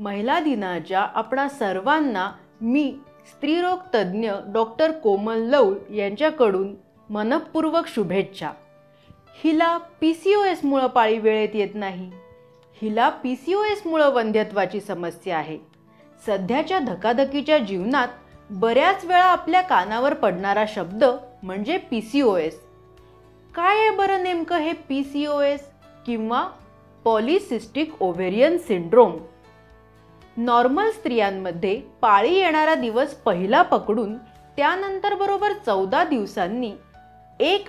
महिला दिनाच्या आपणा सर्वांना मी स्त्रीरोग तज्ज्ञ डॉक्टर कोमल लौल यांच्याकडून मनपूर्वक शुभेच्छा। हिला PCOS मुळे पाळी वेळेत येत नाही। हिला PCOS मुळे वंध्यत्वाची समस्या आहे। सध्याच्या धकाधकीच्या जीवनात बऱ्याच वेळा आपल्या कानावर पडणारा शब्द म्हणजे PCOS। काय आहे बरं नेमकं हे PCOS किंवा पॉलिसिस्टिक ओव्हेरियन सिंड्रोम? नॉर्मल स्त्रियांमध्ये पाळी येणारा दिवस पहिला पकडून त्यानंतर बरोबर 14 दिवसांनी एक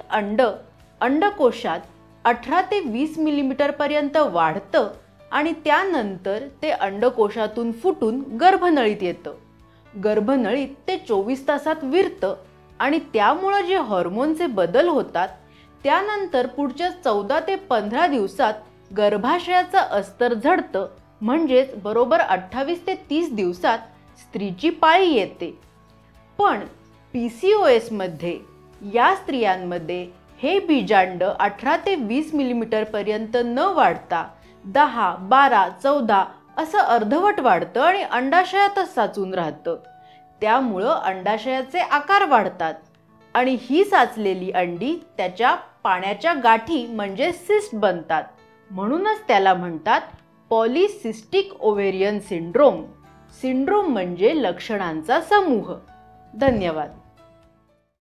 अंडकोशात 18 ते 20 मिलीमीटर पर्यंत वाढतं आणि त्यानंतर ते अंडकोशातून फुटून गर्भनळीत येतं। गर्भनळीत ते 24 तासात विरतं आणि त्यामुळे जे हार्मोनचे बदल होतात त्यानंतर पुढच्या 14 ते 15 दिवसात गर्भाशयाचं अस्तर झडतं, म्हणजेच बरोबर 28 ते 30 दिवसात स्त्रीची पाळी येते। पण PCOS मध्ये या स्त्रियांमध्ये हे बीजांड 18 ते 20 मिलीमीटर पर्यंत न वाढता 10, 12, 14 असं अर्धवट वाढतं आणि अंडाशयातच साचून राहतं। त्यामुळं अंडाशयाचे आकार वाढतात आणि ही साचलेली अंडी त्याच्या पाण्याच्या गाठी म्हणजे सिस्ट बनतात। म्हणूनच त्याला म्हणतात पॉलिसिस्टिक ओव्हेरियन सिंड्रोम। सिंड्रोम म्हणजे लक्षणांचा समूह। धन्यवाद।